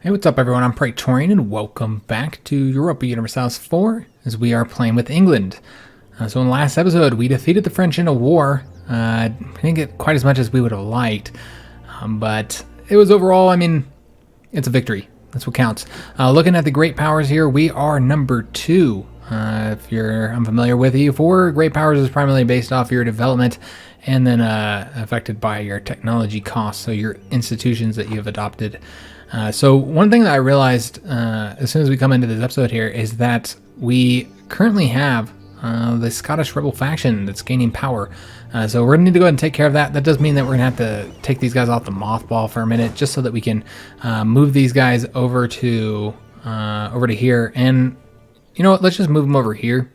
Hey, what's up everyone? I'm Praetorian and welcome back to Europa Universalis IV as we are playing with England. So in the last episode, we defeated the French in a war. Didn't get quite as much as we would have liked, but it was overall, it's a victory. That's what counts. Looking at the great powers here, we are number 2. If you're unfamiliar with EU4, great powers is primarily based off your development and then affected by your technology costs, so your institutions that you have adopted. So one thing that I realized as soon as we come into this episode here is that we currently have the Scottish rebel faction that's gaining power. So we're going to need to go ahead and take care of that. That does mean that we're going to have to take these guys off the mothball for a minute just so that we can move these guys over to here. And you know what? Let's just move them over here.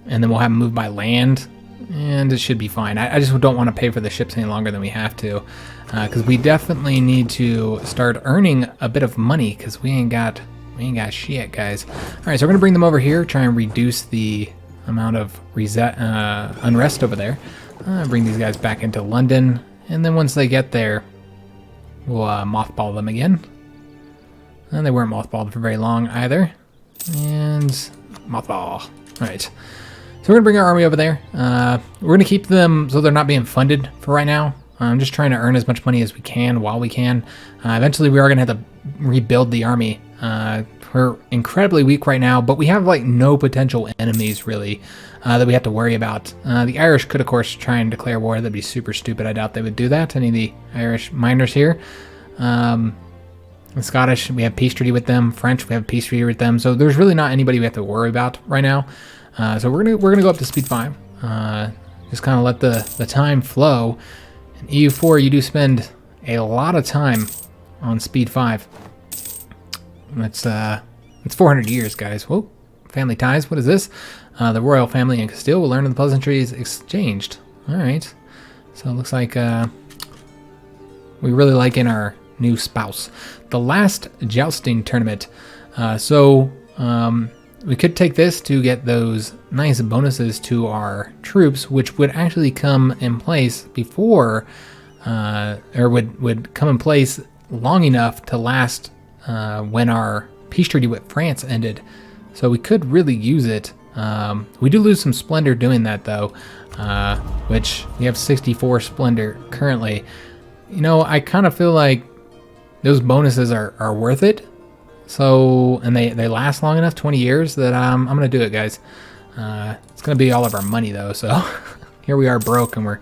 And then we'll have them moved by land. And it should be fine. I just don't want to pay for the ships any longer than we have to. Because we definitely need to start earning a bit of money because we ain't got shit, guys. All right, so we're gonna bring them over here, try and reduce the amount of unrest over there. Bring these guys back into London, and then once they get there, we'll mothball them again. And they weren't mothballed for very long either. And mothball. All right. So we're gonna bring our army over there. We're gonna keep them so they're not being funded for right now. I'm just trying to earn as much money as we can while we can. Eventually we are gonna have to rebuild the army. We're incredibly weak right now, but we have like no potential enemies really that we have to worry about. The Irish could of course try and declare war. That'd be super stupid. I doubt they would do that. Any of the Irish miners here. The Scottish, we have peace treaty with them. French, we have peace treaty with them. So there's really not anybody we have to worry about right now. So we're gonna go up to speed 5. Just kind of let the time flow. In EU4, you do spend a lot of time on speed 5. It's 400 years, guys. Whoa, family ties. What is this? The royal family in Castile will learn of the pleasantries exchanged. All right. So it looks like we really like in our new spouse. The last jousting tournament. We could take this to get those nice bonuses to our troops, which would actually come in place before, or would come in place long enough to last when our peace treaty with France ended. So we could really use it. We do lose some splendor doing that though, which we have 64 splendor currently. You know, I kind of feel like those bonuses are worth it. So, and they last long enough, 20 years, that I'm going to do it, guys. It's going to be all of our money, though, so here we are broke, and we're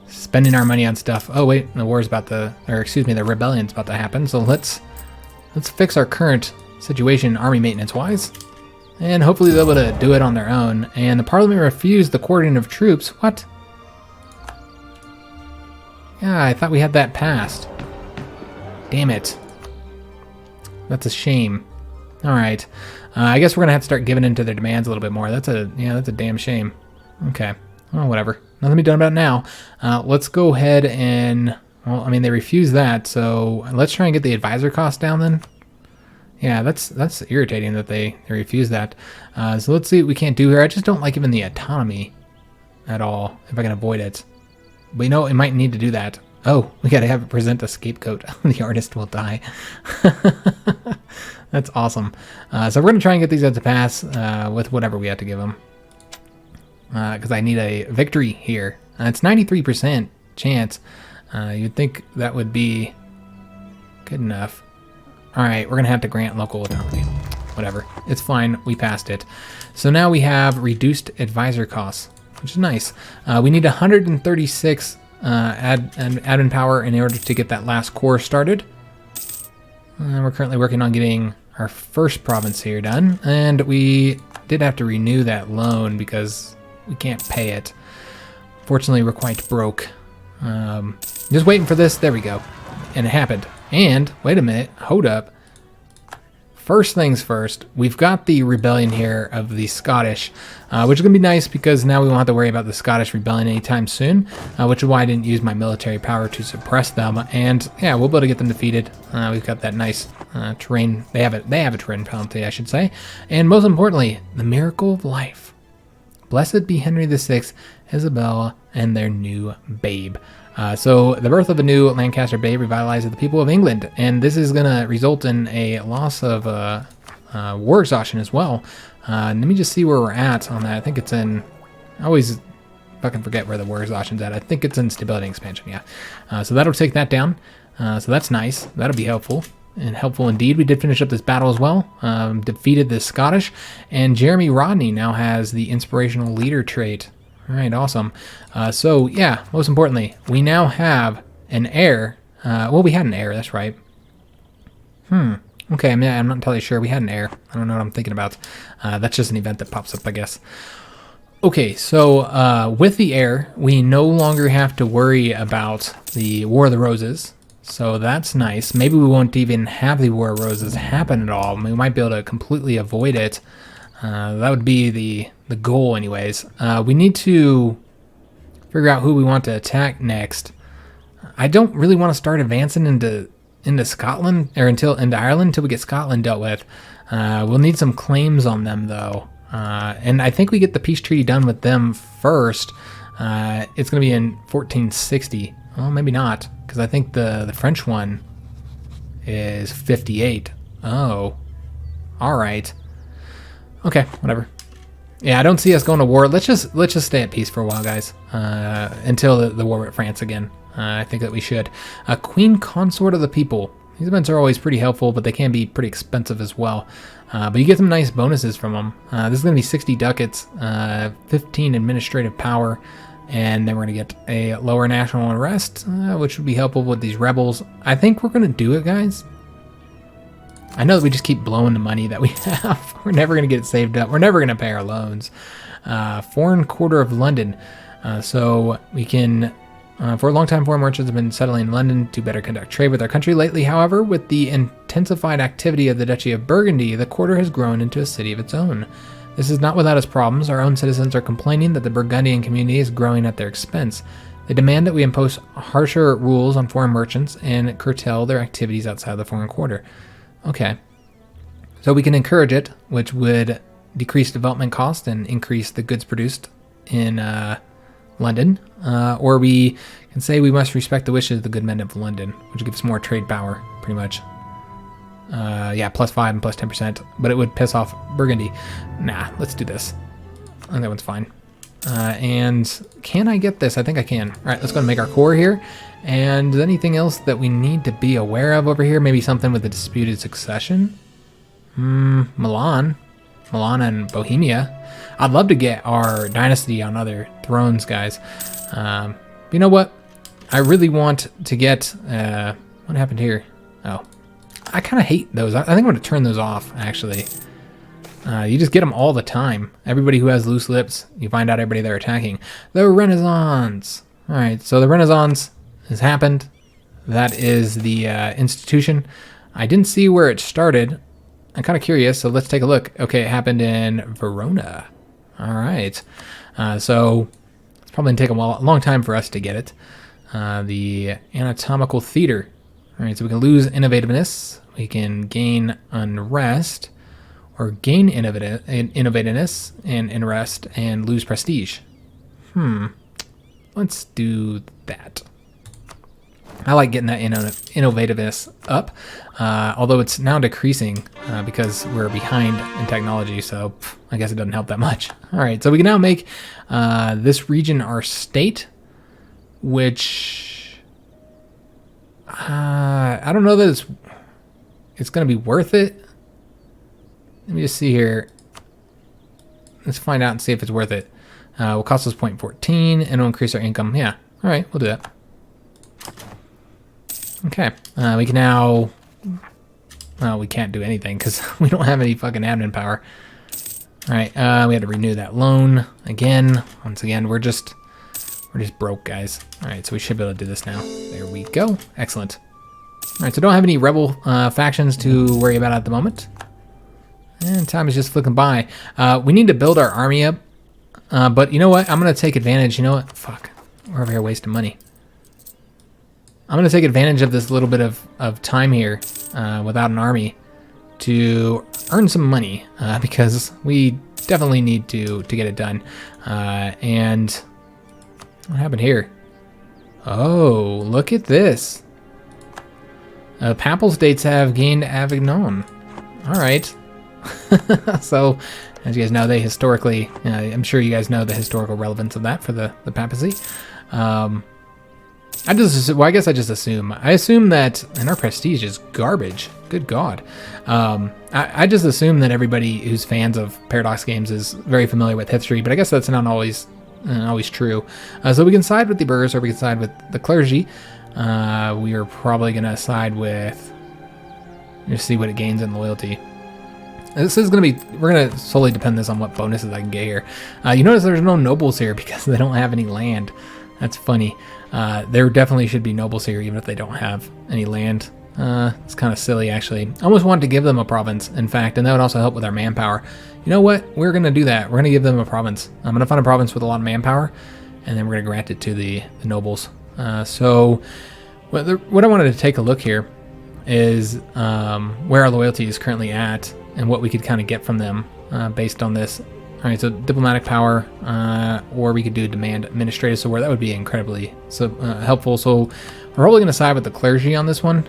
spending our money on stuff. Oh, wait, the war's about to, or excuse me, the rebellion's about to happen, so let's fix our current situation army maintenance-wise, and hopefully they'll be able to do it on their own. And the Parliament refused the quartering of troops. What? Yeah, I thought we had that passed. Damn it. That's a shame. All right, I guess we're gonna have to start giving into their demands a little bit more. That's a damn shame. Okay, well, whatever. Nothing to be done about it now. Let's go ahead and, well, they refused that, so let's try and get the advisor cost down then. Yeah, that's irritating that they refused that. So let's see what we can't do here. I just don't like even the autonomy at all if I can avoid it. But you know, it might need to do that. Oh, we gotta have it present a scapegoat. The artist will die. That's awesome. So we're gonna try and get these guys to pass with whatever we have to give them. Because I need a victory here. It's 93% chance. You'd think that would be good enough. All right, we're gonna have to grant local autonomy. Whatever, it's fine. We passed it. So now we have reduced advisor costs, which is nice. We need 136. Admin power in order to get that last core started. We're currently working on getting our first province here done, and we did have to renew that loan because we can't pay it. Fortunately, we're quite broke. Just waiting for this. There we go. And it happened. And wait a minute, hold up. First things first, we've got the rebellion here of the Scottish, which is going to be nice because now we won't have to worry about the Scottish rebellion anytime soon, which is why I didn't use my military power to suppress them. And yeah, we'll be able to get them defeated. We've got that nice terrain. They have a terrain penalty, I should say. And most importantly, the miracle of life. Blessed be Henry VI, Isabella, and their new babe. So the birth of a new Lancaster Bay revitalizes the people of England, and this is going to result in a loss of war exhaustion as well. Let me just see where we're at on that. I think it's in... I always fucking forget where the war exhaustion's at. I think it's in stability expansion, yeah. So that'll take that down. So that's nice. That'll be helpful. And helpful indeed. We did finish up this battle as well. Defeated the Scottish. And Jeremy Rodney now has the inspirational leader trait. All right, awesome. So, yeah, most importantly, we now have an heir. Well, we had an heir, that's right. Okay, I'm not entirely sure. We had an heir. I don't know what I'm thinking about. That's just an event that pops up, I guess. Okay, so with the heir, we no longer have to worry about the War of the Roses. So that's nice. Maybe we won't even have the War of Roses happen at all. We might be able to completely avoid it. That would be the goal anyways. We need to figure out who we want to attack next. I don't really want to start advancing into Scotland, or into Ireland until we get Scotland dealt with. We'll need some claims on them though. And I think we get the peace treaty done with them first. It's going to be in 1460. Well, maybe not, because I think the French one is 58. Oh, all right. Okay, whatever. Yeah, I don't see us going to war. Let's just stay at peace for a while, guys, until the war with France again. I think that we should. Queen Consort of the People. These events are always pretty helpful, but they can be pretty expensive as well. But you get some nice bonuses from them. This is going to be 60 ducats, 15 administrative power, and then we're going to get a lower national unrest, which would be helpful with these rebels. I think we're going to do it, guys. I know that we just keep blowing the money that we have. We're never going to get it saved up. We're never going to pay our loans. Foreign quarter of London. So we can... for a long time, foreign merchants have been settling in London to better conduct trade with our country. Lately, however, with the intensified activity of the Duchy of Burgundy, the quarter has grown into a city of its own. This is not without its problems. Our own citizens are complaining that the Burgundian community is growing at their expense. They demand that we impose harsher rules on foreign merchants and curtail their activities outside the foreign quarter. Okay. So we can encourage it, which would decrease development costs and increase the goods produced in London, or we can say we must respect the wishes of the good men of London, which gives more trade power, pretty much. Yeah, +5 and +10%, but it would piss off Burgundy. Nah, let's do this. I think that one's fine. And can I get this? I think I can. All right, let's go and make our core here. And anything else that we need to be aware of over here? Maybe something with the disputed succession? Milan and Bohemia. I'd love to get our dynasty on other thrones, guys. You know what? I really want to get... what happened here? Oh. I kind of hate those. I think I'm going to turn those off, actually. You just get them all the time. Everybody who has loose lips, you find out everybody they're attacking. The Renaissance. All right, so the Renaissance has happened. That is the institution. I didn't see where it started. I'm kind of curious, so let's take a look. Okay, it happened in Verona. All right. So it's probably going to take a long time for us to get it. The anatomical theater. All right, so we can lose innovativeness. We can gain unrest, or gain innovativeness and unrest, and lose prestige. Let's do that. I like getting that innovativeness up, although it's now decreasing because we're behind in technology, so I guess it doesn't help that much. All right, so we can now make this region our state, which I don't know that it's going to be worth it. Let me just see here. Let's find out and see if it's worth it. Will cost us 0.14 and it'll increase our income. Yeah, all right, we'll do that. Okay, we can now, well, we can't do anything because we don't have any fucking admin power. All right, we had to renew that loan again. Once again, we're just broke, guys. All right, so we should be able to do this now. There we go, excellent. All right, so don't have any rebel factions to worry about at the moment. And time is just flicking by. We need to build our army up, but you know what? I'm gonna take advantage, you know what? Fuck, we're over here wasting money. I'm going to take advantage of this little bit of time here without an army to earn some money because we definitely need to get it done. And what happened here? Oh, look at this. Papal states have gained Avignon. All right. So, as you guys know, they historically, I'm sure you guys know the historical relevance of that for the papacy. I guess I just assume. I assume that, and our prestige is garbage. Good God. I just assume that everybody who's fans of Paradox games is very familiar with history, but I guess that's not always true. So we can side with the burghers or we can side with the clergy. We are probably going to side with, just see what it gains in loyalty. This is going to be, we're going to solely depend this on what bonuses I can get here. You notice there's no nobles here because they don't have any land. That's funny. There definitely should be nobles here even if they don't have any land. It's kind of silly actually. I almost wanted to give them a province, in fact, and that would also help with our manpower. You know what? We're going to do that. We're going to give them a province. I'm going to find a province with a lot of manpower, and then we're going to grant it to the nobles. So what I wanted to take a look here is where our loyalty is currently at and what we could kind of get from them based on this. All right, so diplomatic power, or we could do demand administrative support. That would be incredibly helpful. So we're probably going to side with the clergy on this one.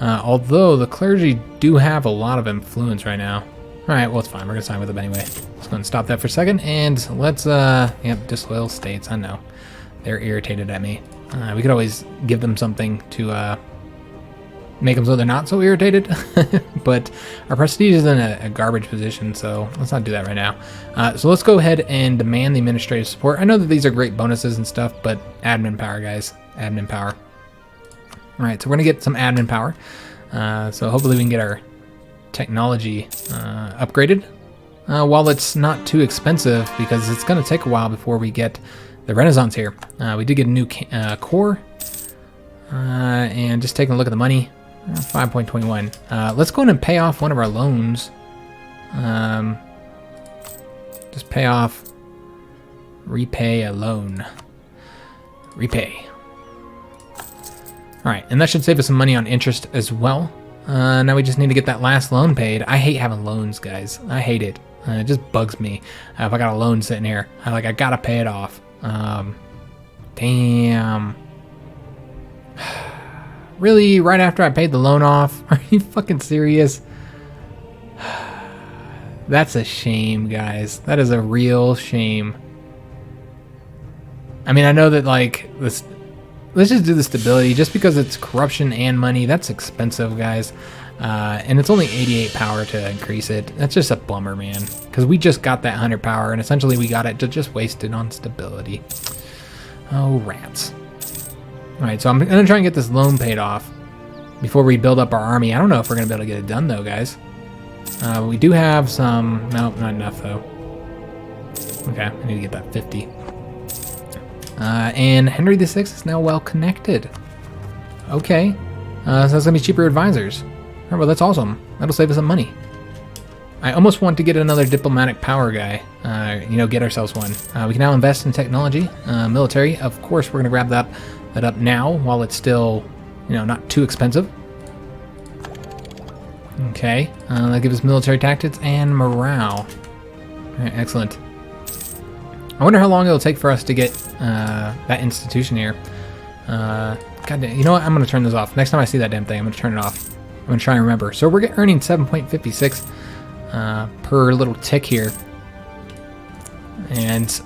Although the clergy do have a lot of influence right now. All right, well, it's fine. We're going to side with them anyway. Let's go and stop that for a second. And let's, disloyal states. I know. They're irritated at me. We could always give them something to make them so they're not so irritated. But our prestige is in a garbage position, so let's not do that right now. So let's go ahead and demand the administrative support. I know that these are great bonuses and stuff, but admin power, guys. Admin power. All right, so we're going to get some admin power. So hopefully we can get our technology upgraded while it's not too expensive, because it's going to take a while before we get the Renaissance here. We did get a new core, and just taking a look at the money, 5.21. Let's go in and pay off one of our loans. Just pay off, repay a loan. Repay. All right, and that should save us some money on interest as well. Now we just need to get that last loan paid. I hate having loans, guys. I hate it. It just bugs me. If I got a loan sitting here, I gotta pay it off. Damn. Really? Right after I paid the loan off? Are you fucking serious? That's a shame, guys. That is a real shame. I mean, I know that, like, this... Let's just do the stability. Just because it's corruption and money, that's expensive, guys. And it's only 88 power to increase it. That's just a bummer, man. Because we just got that 100 power, and essentially we got it to just waste it on stability. Oh, rats. Alright, so I'm going to try and get this loan paid off before we build up our army. I don't know if we're going to be able to get it done, though, guys. We do have some... Nope, not enough, though. Okay, I need to get that 50. And Henry VI is now well connected. Okay. So that's going to be cheaper advisors. Alright, well, that's awesome. That'll save us some money. I almost want to get another diplomatic power guy. Get ourselves one. We can now invest in technology, military. Of course, we're going to grab that up now while it's still, not too expensive. Okay. That gives us military tactics and morale. Alright, excellent. I wonder how long it'll take for us to get that institution here. God damn, you know what? I'm going to turn this off. Next time I see that damn thing, I'm going to turn it off. I'm going to try and remember. So we're earning 7.56 per little tick here. And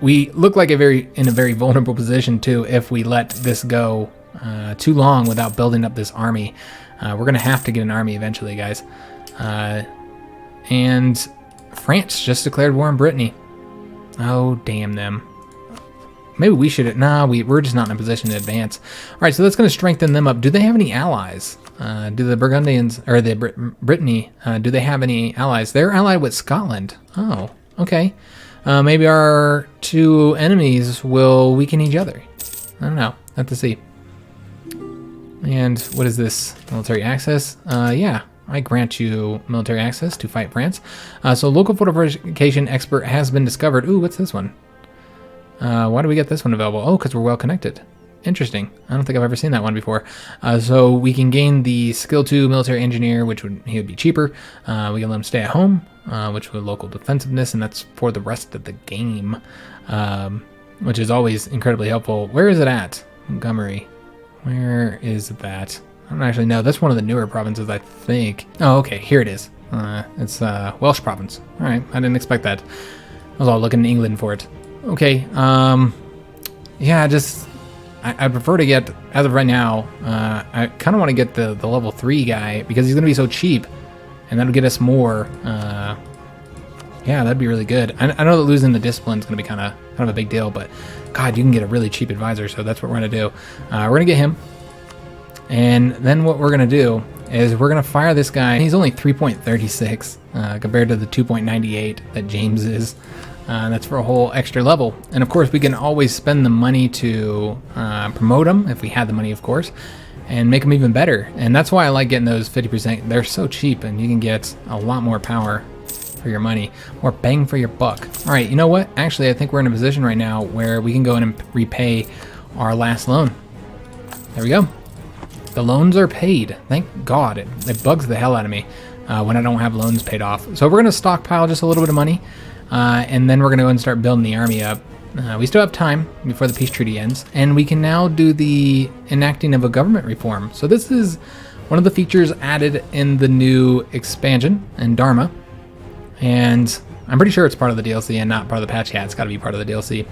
we look like in a very vulnerable position, too, if we let this go too long without building up this army. We're going to have to get an army eventually, guys. And France just declared war on Brittany. Oh, damn them. Maybe we should... Nah, we're just not in a position to advance. All right, so that's going to strengthen them up. Do they have any allies? Do the Burgundians... Or the Brittany... do they have any allies? They're allied with Scotland. Oh, okay. Maybe our two enemies will weaken each other. I don't know. Have to see. And what is this? Military access? Yeah. I grant you military access to fight France. So local fortification expert has been discovered. Ooh, what's this one? Why do we get this one available? Oh, because we're well connected. Interesting. I don't think I've ever seen that one before. So we can gain the skill 2 military engineer, he would be cheaper. We can let him stay at home, which with local defensiveness, and that's for the rest of the game. which is always incredibly helpful. Where is it at? Montgomery. Where is that? I don't actually know. That's one of the newer provinces, I think. Oh, okay. Here it is. It's Welsh province. All right. I didn't expect that. I was all looking in England for it. Okay. Yeah, I prefer to get, as of right now, I kind of want to get the level 3 guy because he's going to be so cheap. And that'll get us more. Yeah, that'd be really good. I know that losing the discipline is going to be kind of a big deal, but God, you can get a really cheap advisor, so that's what we're going to do. We're going to get him. And then what we're going to do is we're going to fire this guy. He's only 3.36 compared to the 2.98 that James is. That's for a whole extra level. And of course, we can always spend the money to promote him, if we had the money, of course, and make them even better. And that's why I like getting those 50%. They're so cheap, and you can get a lot more power for your money, more bang for your buck. All right, you know what? Actually, I think we're in a position right now where we can go in and repay our last loan. There we go. The loans are paid. Thank God. It bugs the hell out of me when I don't have loans paid off. So we're going to stockpile just a little bit of money, and then we're going to go and start building the army up. We still have time before the peace treaty ends, and we can now do the enacting of a government reform. So this is one of the features added in the new expansion in Dharma, and I'm pretty sure it's part of the DLC and not part of the patch. Yeah, it's got to be part of the DLC.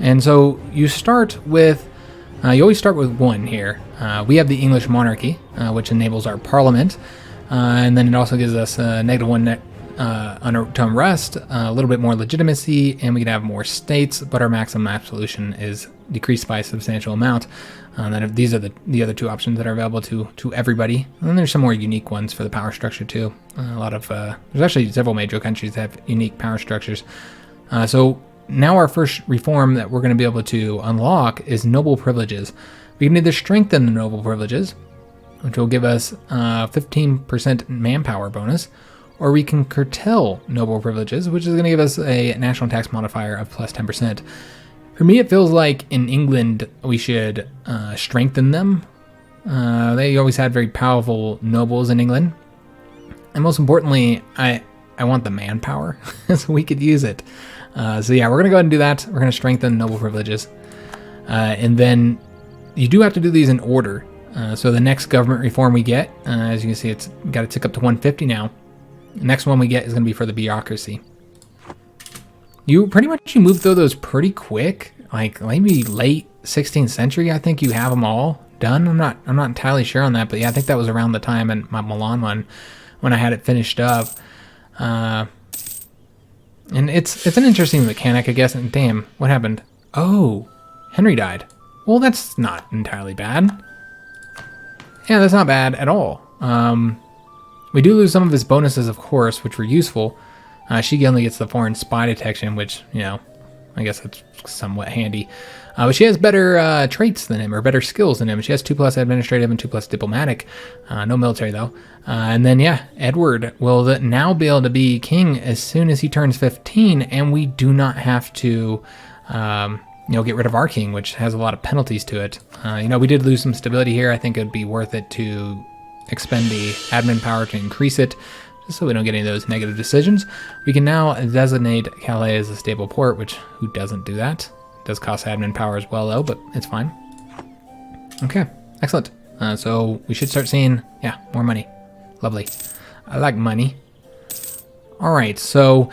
And so you start with, you always start with 1 here. We have the English monarchy, which enables our parliament, and then it also gives us a -1 to unrest, a little bit more legitimacy, and we can have more states, but our maximum absolution is decreased by a substantial amount. These are the other 2 options that are available to everybody. And then there's some more unique ones for the power structure too. There's actually several major countries that have unique power structures. So now our first reform that we're going to be able to unlock is noble privileges. We can either strengthen the noble privileges, which will give us 15% manpower bonus, or we can curtail noble privileges, which is going to give us a national tax modifier of plus 10%. For me, it feels like in England, we should strengthen them. They always had very powerful nobles in England. And most importantly, I want the manpower, so we could use it. So yeah, we're going to go ahead and do that. We're going to strengthen noble privileges. And then you do have to do these in order. So the next government reform we get, as you can see, it's got to tick up to 150 now. The next one we get is going to be for the bureaucracy. You move through those pretty quick, like maybe late 16th century. I think you have them all done. I'm not entirely sure on that, but yeah, I think that was around the time in my Milan one when I had it finished up. And it's an interesting mechanic, I guess. And damn, what happened? Oh, Henry died. Well, that's not entirely bad. Yeah, that's not bad at all. We do lose some of his bonuses, of course, which were useful. She only gets the foreign spy detection, which, you know, I guess that's somewhat handy. But she has better traits than him, or better skills than him. She has 2+ administrative and 2+ diplomatic. No military, though. And then, yeah, Edward will now be able to be king as soon as he turns 15, and we do not have to, get rid of our king, which has a lot of penalties to it. We did lose some stability here. I think it would be worth it to expend the admin power to increase it, just so we don't get any of those negative decisions. We can now designate Calais as a stable port, which who doesn't do that? It does cost admin power as well, though, but it's fine. Okay, excellent. So we should start seeing, more money. Lovely. I like money. All right, so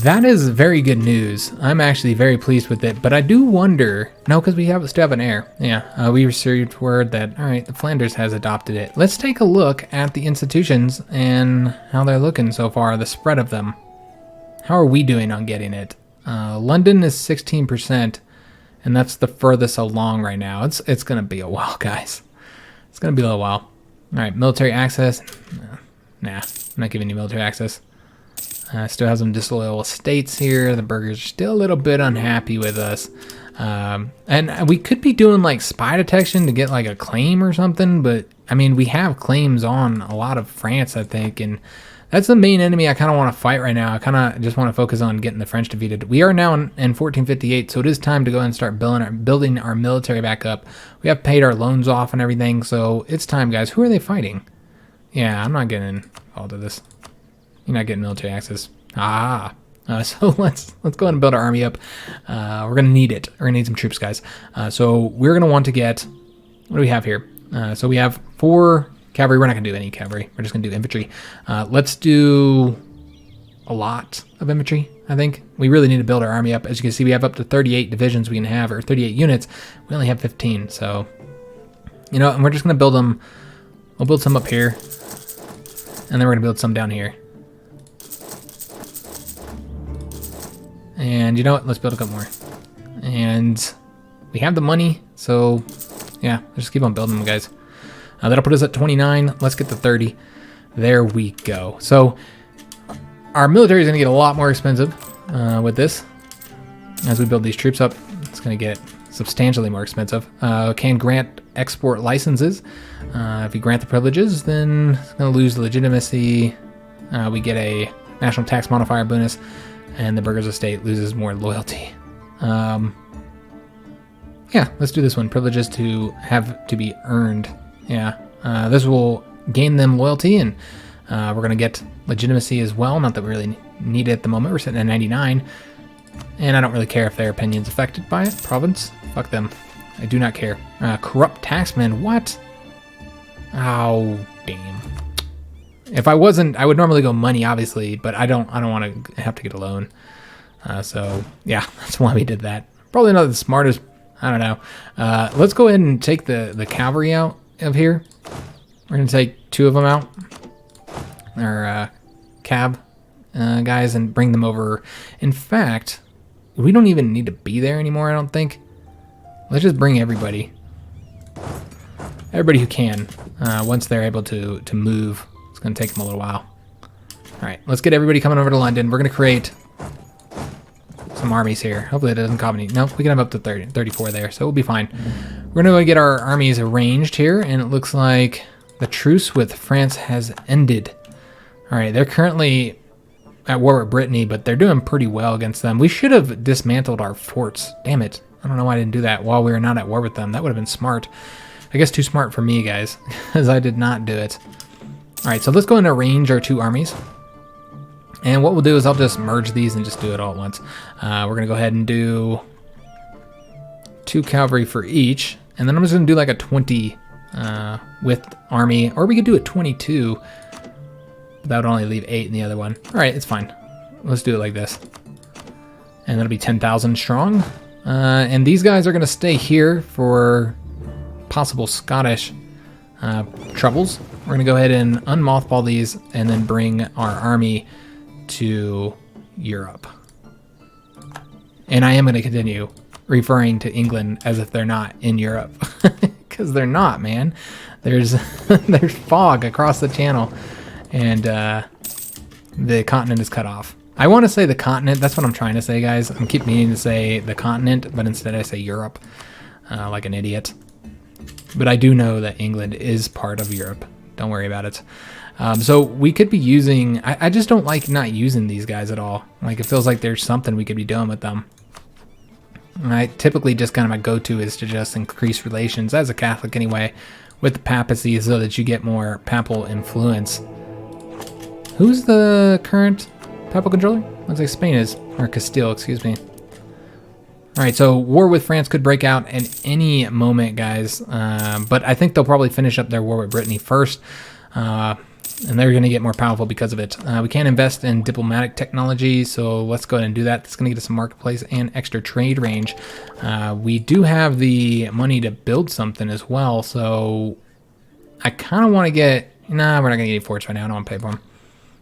that is very good news. I'm actually very pleased with it, but I do wonder, no, because we still have an heir. Yeah, we received word that, all right, the Flanders has adopted it. Let's take a look at the institutions and how they're looking so far, the spread of them. How are we doing on getting it? London is 16%, and that's the furthest along right now. It's going to be a while, guys. It's going to be a little while. All right, military access. Nah, I'm not giving you military access. Still has some disloyal estates here. The burghers are still a little bit unhappy with us. And we could be doing like spy detection to get like a claim or something, but I mean, we have claims on a lot of France, I think, and that's the main enemy I kind of want to fight right now. I kind of just want to focus on getting the French defeated. We are now in 1458, so it is time to go and start building our military back up. We have paid our loans off and everything, so it's time, guys. Who are they fighting? Yeah, I'm not getting involved in this. You're not getting military access. Ah, So let's go ahead and build our army up. We're gonna need it. We're gonna need some troops, guys. So we're gonna want to get, what do we have here? So we have 4 cavalry. We're not gonna do any cavalry. We're just gonna do infantry. Let's do a lot of infantry. I think we really need to build our army up. As you can see, we have up to 38 divisions we can have, or 38 units. We only have 15. So, you know, and we're just gonna build them. We'll build some up here, and then we're gonna build some down here. And you know what? Let's build a couple more. And we have the money, so yeah, let's just keep on building them, guys. That'll put us at 29. Let's get to 30. There we go. So our military is going to get a lot more expensive with this. As we build these troops up, it's going to get substantially more expensive. Can grant export licenses. If we grant the privileges, then it's going to lose legitimacy. We get a national tax modifier bonus, and the burgher's estate loses more loyalty. Yeah, let's do this one. Privileges to have to be earned. Yeah, this will gain them loyalty, and we're going to get legitimacy as well. Not that we really need it at the moment. We're sitting at 99, and I don't really care if their opinion's affected by it. Province, fuck them. I do not care. Corrupt taxman, what? Oh, damn. If I wasn't, I would normally go money, obviously, but I don't want to have to get a loan. So yeah, that's why we did that. Probably not the smartest. I don't know. Let's go ahead and take the cavalry out of here. We're gonna take 2 of them out, our cab guys, and bring them over. In fact, we don't even need to be there anymore, I don't think. Let's just bring everybody who can, once they're able to move. It's gonna take them a little while. All right, let's get everybody coming over to London. We're gonna create some armies here. Hopefully it doesn't cause any. Nope, we can have up to 34 there, so we'll be fine. We're gonna go get our armies arranged here, and it looks like the truce with France has ended. All right, they're currently at war with Brittany, but they're doing pretty well against them. We should have dismantled our forts. Damn it. I don't know why I didn't do that while we were not at war with them. That would have been smart. I guess too smart for me, guys, because I did not do it. All right, so let's go and arrange our 2 armies. And what we'll do is I'll just merge these and just do it all at once. We're going to go ahead and do 2 cavalry for each. And then I'm just going to do like a 20 with army. Or we could do a 22. But that would only leave 8 in the other one. All right, it's fine. Let's do it like this. And that'll be 10,000 strong. And these guys are going to stay here for possible Scottish troubles. We're going to go ahead and unmothball these and then bring our army to Europe. And I am going to continue referring to England as if they're not in Europe, because they're not, man. There's there's fog across the channel, and the continent is cut off. I want to say the continent. That's what I'm trying to say, guys. I keep meaning to say the continent, but instead I say Europe, like an idiot. But I do know that England is part of Europe. Don't worry about it. So we could be using, I just don't like not using these guys at all. Like, it feels like there's something we could be doing with them. I typically just kind of my go-to is to just increase relations, as a Catholic anyway, with the papacy so that you get more papal influence. Who's the current papal controller? Looks like Spain is, or Castile, excuse me. All right, so war with France could break out at any moment, guys. But I think they'll probably finish up their war with Brittany first. And they're going to get more powerful because of it. We can invest in diplomatic technology, so let's go ahead and do that. That's going to get us a marketplace and extra trade range. We do have the money to build something as well, so I kind of want to get... Nah, we're not going to get any forts right now. I don't want to pay for them.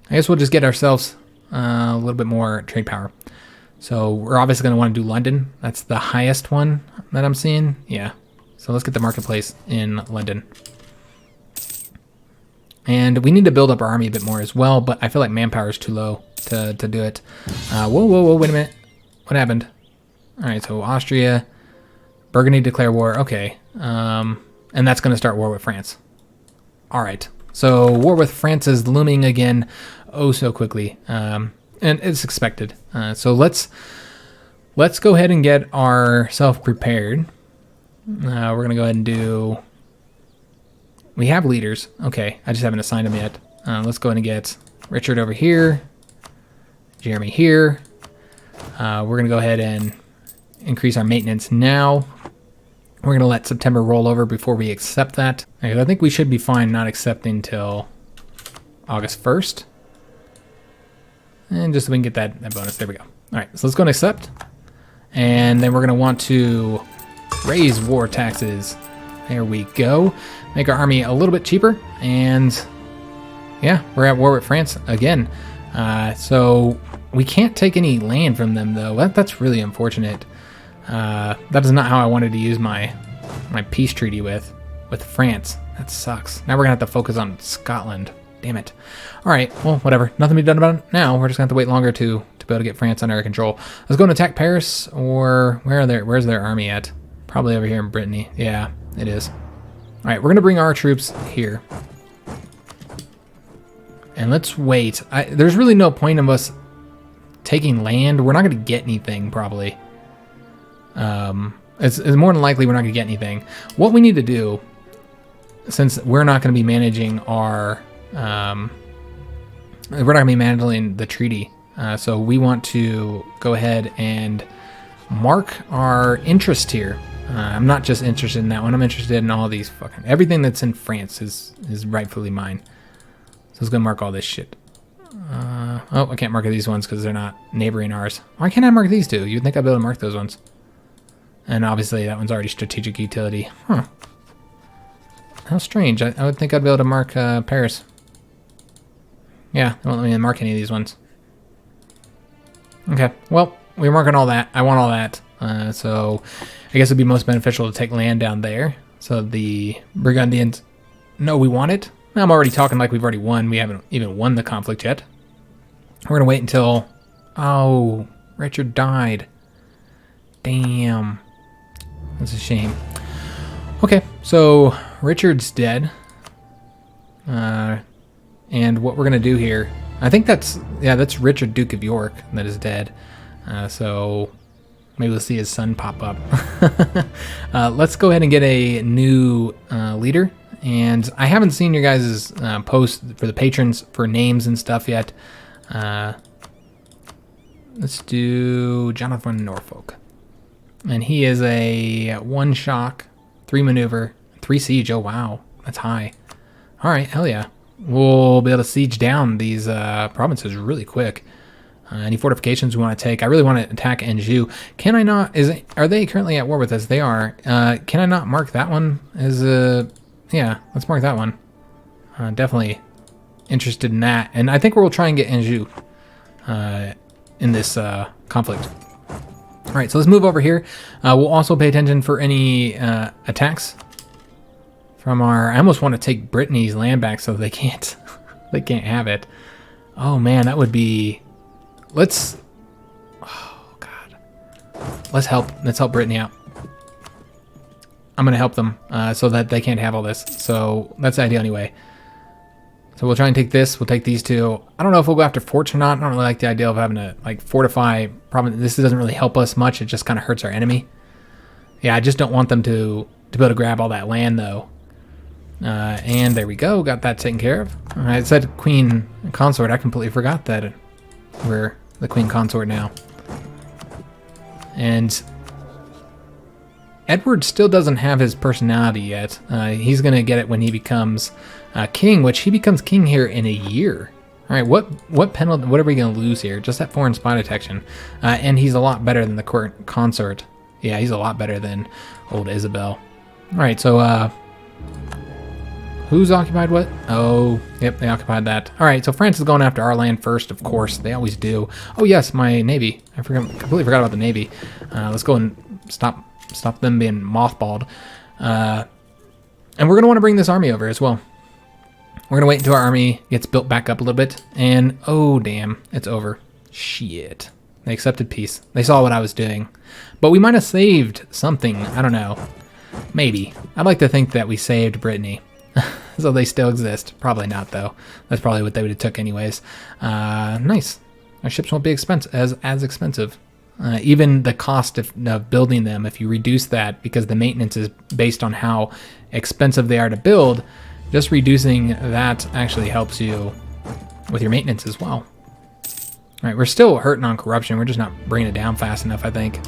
I guess we'll just get ourselves a little bit more trade power. So we're obviously going to want to do London. That's the highest one that I'm seeing. Yeah. So let's get the marketplace in London. And we need to build up our army a bit more as well, but I feel like manpower is too low to do it. Whoa, wait a minute. What happened? All right, so Austria, Burgundy declare war. Okay. And that's going to start war with France. All right. So war with France is looming again oh so quickly. And it's expected. So let's go ahead and get ourselves prepared. We're going to go ahead and do... We have leaders. Okay, I just haven't assigned them yet. Let's go ahead and get Richard over here, Jeremy here, We're going to go ahead and increase our maintenance now. We're going to let September roll over before we accept that. I think we should be fine not accepting till August 1st. And just so we can get that bonus. There we go. All right, so let's go and accept. And then we're going to want to raise war taxes. There we go. Make our army a little bit cheaper. And yeah, we're at war with France again. So we can't take any land from them, though. That's really unfortunate. That is not how I wanted to use my peace treaty with France. That sucks. Now we're going to have to focus on Scotland. Damn it. All right, well, whatever. Nothing to be done about it now. We're just going to have to wait longer to be able to get France under control. Let's go and attack Paris, or where's their army at? Probably over here in Brittany. Yeah, it is. All right, we're going to bring our troops here. And let's wait. There's really no point of us taking land. We're not going to get anything, probably. It's more than likely we're not going to get anything. What we need to do, since we're not going to be managing our... we're not going to be managing the treaty. So we want to go ahead and mark our interest here. I'm not just interested in that one. I'm interested in all these everything that's in France is rightfully mine. So let's go mark all this shit. Oh, I can't mark these ones because they're not neighboring ours. Why can't I mark these two? You'd think I'd be able to mark those ones. And obviously that one's already strategic utility. Huh. How strange. I would think I'd be able to mark Paris. Yeah, they won't let me mark any of these ones. Okay, well, we're marking all that. I want all that. So I guess it'd be most beneficial to take land down there. So the Burgundians know we want it. Now I'm already talking like we've already won. We haven't even won the conflict yet. We're going to wait until... Oh, Richard died. Damn. That's a shame. Okay, so Richard's dead. And what we're going to do here... I think that's Richard, Duke of York, that is dead. So maybe we'll see his son pop up. Let's go ahead and get a new leader. And I haven't seen your guys' post for the patrons for names and stuff yet. Let's do Jonathan Norfolk. And he is a 1 shock, 3 maneuver, 3 siege. Oh, wow. That's high. All right, hell yeah. We'll be able to siege down these provinces really quick. Any fortifications we want to take. I really want to attack Anjou. Can I not? Are they currently at war with us? They are. Can I not mark that one as a... Yeah, let's mark that one. Definitely interested in that. And I think we'll try and get Anjou in this conflict. All right, so let's move over here. We'll also pay attention for any attacks from our... I almost want to take Brittany's land back so they can't have it. Oh man, that would be... Let's... Oh god. Let's help Brittany out. I'm going to help them so that they can't have all this. So that's the idea anyway. So we'll try and take this. We'll take these two. I don't know if we'll go after forts or not. I don't really like the idea of having to like fortify. Probably this doesn't really help us much. It just kind of hurts our enemy. Yeah, I just don't want them to be able to grab all that land though. And there we go. Got that taken care of. I said queen consort. I completely forgot that we're the queen consort now. And Edward still doesn't have his personality yet. He's going to get it when he becomes king, which he becomes king here in a year. All right, what penalty? What are we going to lose here? Just that foreign spy detection. And he's a lot better than the current consort. Yeah, he's a lot better than old Isabel. All right, so who's occupied what? Oh, yep, they occupied that. All right, so France is going after our land first, of course. They always do. Oh yes, my navy. I completely forgot about the navy. Let's go and stop them being mothballed. And we're going to want to bring this army over as well. We're going to wait until our army gets built back up a little bit. And, oh, damn, it's over. Shit. They accepted peace. They saw what I was doing. But we might have saved something. I don't know. Maybe. I'd like to think that we saved Brittany. So they still exist. Probably not, though. That's probably what they would have took anyways. Nice. Our ships won't be as expensive. Even the cost of building them, if you reduce that, because the maintenance is based on how expensive they are to build, just reducing that actually helps you with your maintenance as well. All right, we're still hurting on corruption. We're just not bringing it down fast enough, I think.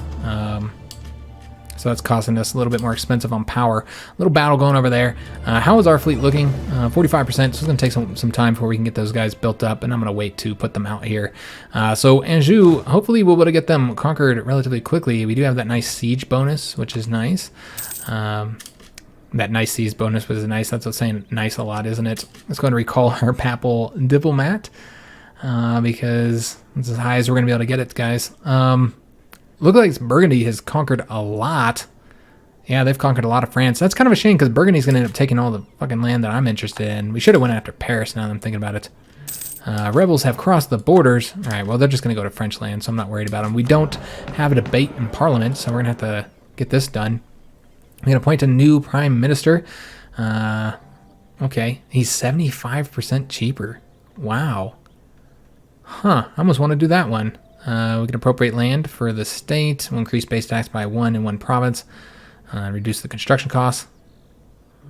So that's costing us a little bit more expensive on power. A little battle going over there. How is our fleet looking? 45%. So it's going to take some time before we can get those guys built up, and I'm going to wait to put them out here. So Anjou, hopefully we'll be able to get them conquered relatively quickly. We do have that nice siege bonus, which is nice. That nice siege bonus was nice. That's what's saying nice a lot, isn't it? Let's go and recall our papal diplomat because it's as high as we're going to be able to get it, guys. Look like Burgundy has conquered a lot. Yeah, they've conquered a lot of France. That's kind of a shame because Burgundy's going to end up taking all the fucking land that I'm interested in. We should have went after Paris now that I'm thinking about it. Rebels have crossed the borders. All right, well, they're just going to go to French land, so I'm not worried about them. We don't have a debate in Parliament, so we're going to have to get this done. We're going to appoint a new prime minister. Okay, he's 75% cheaper. Wow. Huh, I almost want to do that one. We can appropriate land for the state. We'll increase base tax by 1 in one province. Reduce the construction costs.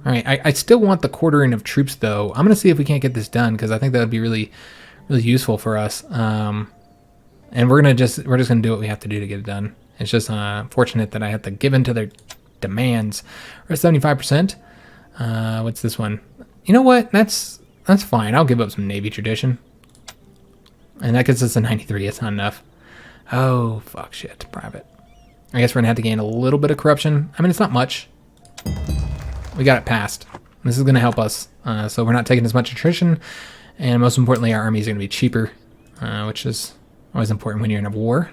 All right, I still want the quartering of troops, though. I'm going to see if we can't get this done, because I think that would be really, really useful for us. And we're just going to do what we have to do to get it done. It's just fortunate that I have to give in to their demands. We're at 75%. What's this one? You know what? That's fine. I'll give up some Navy tradition. And that gets us a 93. It's not enough. Oh, fuck shit. Private. I guess we're going to have to gain a little bit of corruption. I mean, it's not much. We got it passed. This is going to help us. So we're not taking as much attrition. And most importantly, our army is going to be cheaper, which is always important when you're in a war.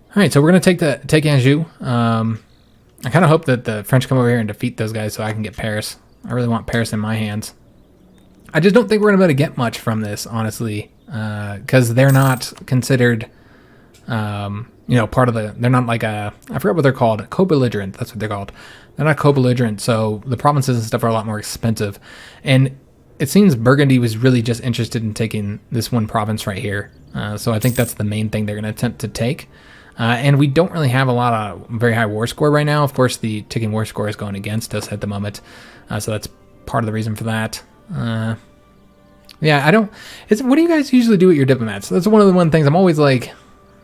All right, so we're going to take Anjou. I kind of hope that the French come over here and defeat those guys so I can get Paris. I really want Paris in my hands. I just don't think we're going to be able to get much from this, honestly, because they're not considered, part of the, they're not like I forgot what they're called, co-belligerent, that's what they're called. They're not co-belligerent, so the provinces and stuff are a lot more expensive. And it seems Burgundy was really just interested in taking this one province right here. So I think that's the main thing they're going to attempt to take. And we don't really have a lot of very high war score right now. Of course, the ticking war score is going against us at the moment. So that's part of the reason for that. Yeah, what do you guys usually do with your diplomats? That's one of the things I'm always like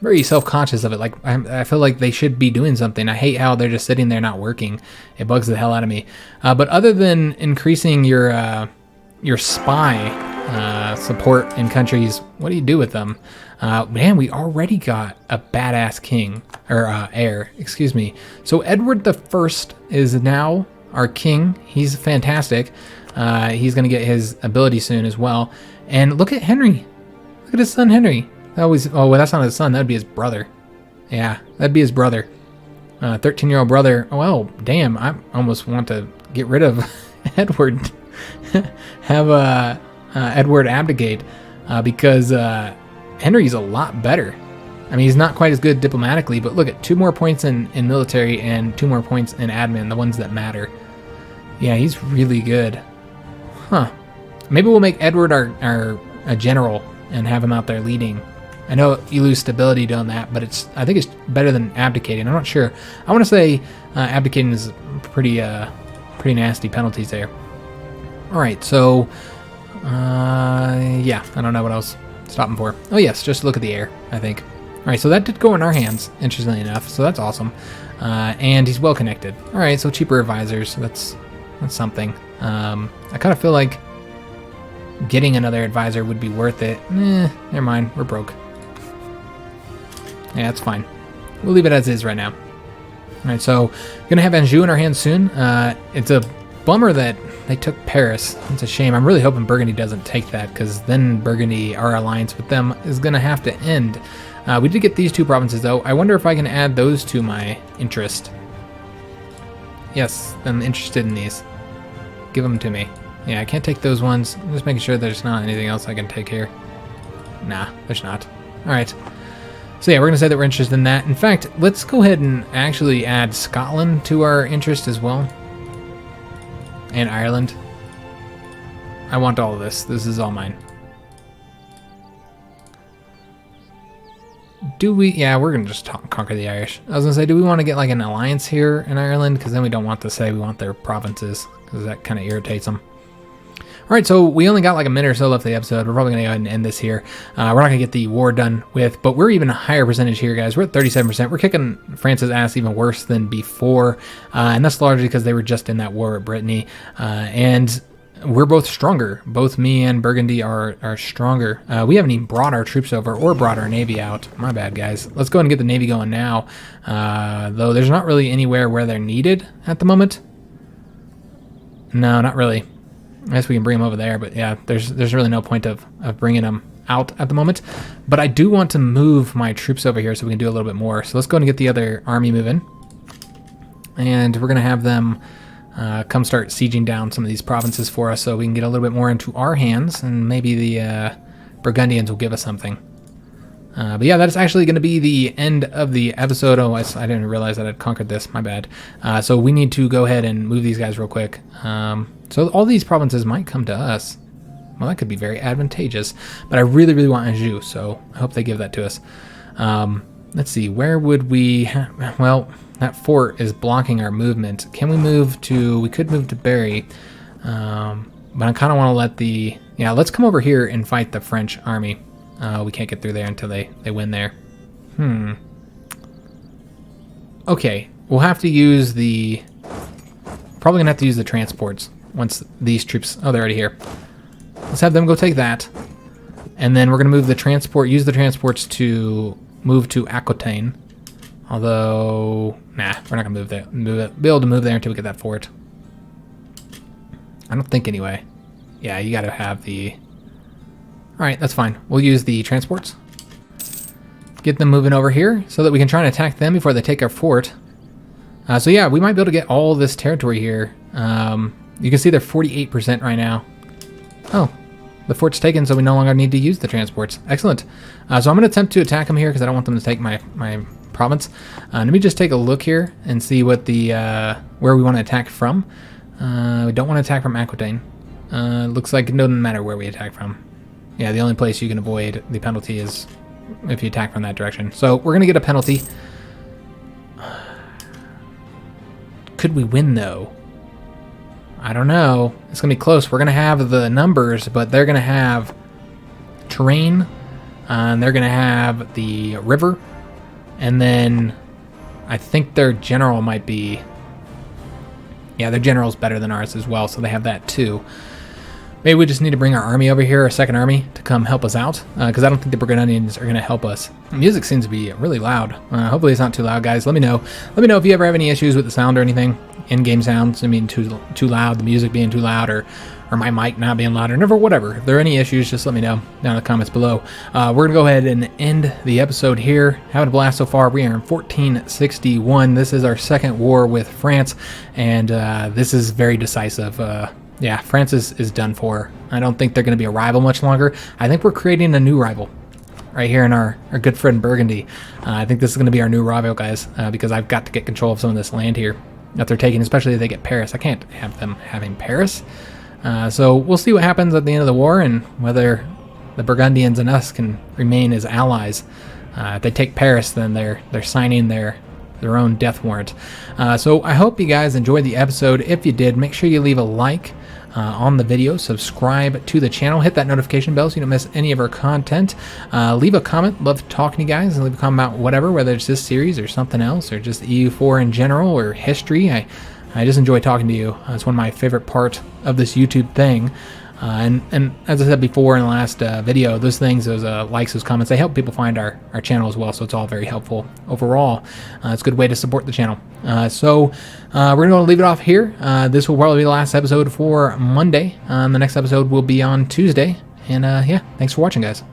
very self-conscious of it. Like I feel like they should be doing something. I hate how they're just sitting there not working. It bugs the hell out of me. But other than increasing your spy support in countries, what do you do with them? Man, we already got a badass king or heir. Excuse me. So Edward the First is now our king. He's fantastic. He's going to get his ability soon as well. And look at Henry. Look at his son, Henry. Oh, well, that's not his son. That'd be his brother. Yeah, that'd be his brother. 13-year-old brother. Oh, well, damn. I almost want to get rid of Edward. Have Edward abdicate because Henry's a lot better. I mean, he's not quite as good diplomatically, but look at 2 more points in military and 2 more points in admin, the ones that matter. Yeah, he's really good. Huh. Maybe we'll make Edward our general and have him out there leading. I know you lose stability doing that, but I think it's better than abdicating. I'm not sure. I want to say abdicating is pretty nasty penalties there. All right, so yeah, I don't know what else stopping for. Oh yes, just look at the air, I think. All right, so that did go in our hands, interestingly enough. So that's awesome, and he's well connected. All right, so cheaper advisors. That's something. I kind of feel like getting another advisor would be worth it. Never mind, we're broke. Yeah, that's fine. We'll leave it as is right now. All right, so we're gonna have Anjou in our hands soon. It's a bummer that they took Paris. It's a shame. I'm really hoping Burgundy doesn't take that, because then Burgundy, our alliance with them, is gonna have to end. We did get these 2 provinces though. I wonder if I can add those to my interest. Yes, I'm interested in these. Give them to me. Yeah, I can't take those ones. I'm just making sure there's not anything else I can take here. Nah, there's not. All right. So yeah, we're going to say that we're interested in that. In fact, let's go ahead and actually add Scotland to our interest as well. And Ireland. I want all of this. This is all mine. Do we? Yeah, we're going to just conquer the Irish. I was going to say, do we want to get like an alliance here in Ireland? Because then we don't want to say we want their provinces, because that kind of irritates them. All right, so we only got like a minute or so left of the episode. We're probably going to go ahead and end this here. We're not going to get the war done with, but we're even a higher percentage here, guys. We're at 37%. We're kicking France's ass even worse than before, and that's largely because they were just in that war with Brittany, and we're both stronger. Both me and Burgundy are stronger. We haven't even brought our troops over or brought our navy out. My bad, guys. Let's go ahead and get the navy going now, though there's not really anywhere where they're needed at the moment. No, not really. I guess we can bring them over there, but yeah, there's really no point of bringing them out at the moment. But I do want to move my troops over here so we can do a little bit more. So let's go and get the other army moving. And we're going to have them come start sieging down some of these provinces for us so we can get a little bit more into our hands, and maybe the Burgundians will give us something. But yeah, that's actually going to be the end of the episode. Oh, I didn't realize that I'd conquered this. My bad. So we need to go ahead and move these guys real quick. So all these provinces might come to us. Well, that could be very advantageous. But I really, really want Anjou, so I hope they give that to us. Let's see. Where would we... Well, that fort is blocking our movement. Can we move to... We could move to Berry. But I kind of want to let the... Yeah, let's come over here and fight the French army. We can't get through there until they win there. Okay, we'll have to use the... Probably going to have to use the transports once these troops... Oh, they're already here. Let's have them go take that. And then we're going to move the transport... Use the transports to move to Aquitaine. Although... Nah, we're not going to move there. Be able to move there until we get that fort. I don't think anyway. Yeah, you got to have the... Alright, that's fine. We'll use the transports. Get them moving over here so that we can try and attack them before they take our fort. So yeah, we might be able to get all this territory here. You can see they're 48% right now. Oh, the fort's taken, so we no longer need to use the transports. Excellent. So I'm going to attempt to attack them here because I don't want them to take my province. Let me just take a look here and see what the where we want to attack from. We don't want to attack from Aquitaine. Looks like it doesn't matter where we attack from. Yeah, the only place you can avoid the penalty is if you attack from that direction. So we're going to get a penalty. Could we win, though? I don't know. It's going to be close. We're going to have the numbers, but they're going to have terrain, and they're going to have the river, and then I think their general might be... Yeah, their general's better than ours as well, so they have that too. Maybe we just need to bring our army over here, our second army, to come help us out, because I don't think the Burgundians are going to help us. The music seems to be really loud. Hopefully it's not too loud, guys. Let me know. Let me know if you ever have any issues with the sound or anything. In-game sounds, I mean, too loud, the music being too loud, or my mic not being loud, or never, whatever. If there are any issues, just let me know down in the comments below. We're going to go ahead and end the episode here. Having a blast so far. We are in 1461. This is our second war with France, and this is very decisive. Yeah, France is done for. I don't think they're going to be a rival much longer. I think we're creating a new rival right here in our good friend Burgundy. I think this is going to be our new rival, guys, because I've got to get control of some of this land here that they're taking, especially if they get Paris. I can't have them having Paris. So we'll see what happens at the end of the war and whether the Burgundians and us can remain as allies. If they take Paris, then they're signing their own death warrant. So I hope you guys enjoyed the episode. If you did, make sure you leave a like on the video, subscribe to the channel, hit that notification bell so you don't miss any of our content. Leave a comment. Love talking to you guys, and leave a comment about whatever, whether it's this series or something else, or just EU4 in general, or history. I just enjoy talking to you. It's one of my favorite parts of this YouTube thing. And as I said before in the last video, those things, those likes, those comments, they help people find our channel as well, so it's all very helpful overall. It's a good way to support the channel. So we're going to leave it off here. This will probably be the last episode for Monday. The next episode will be on Tuesday. And yeah, thanks for watching, guys.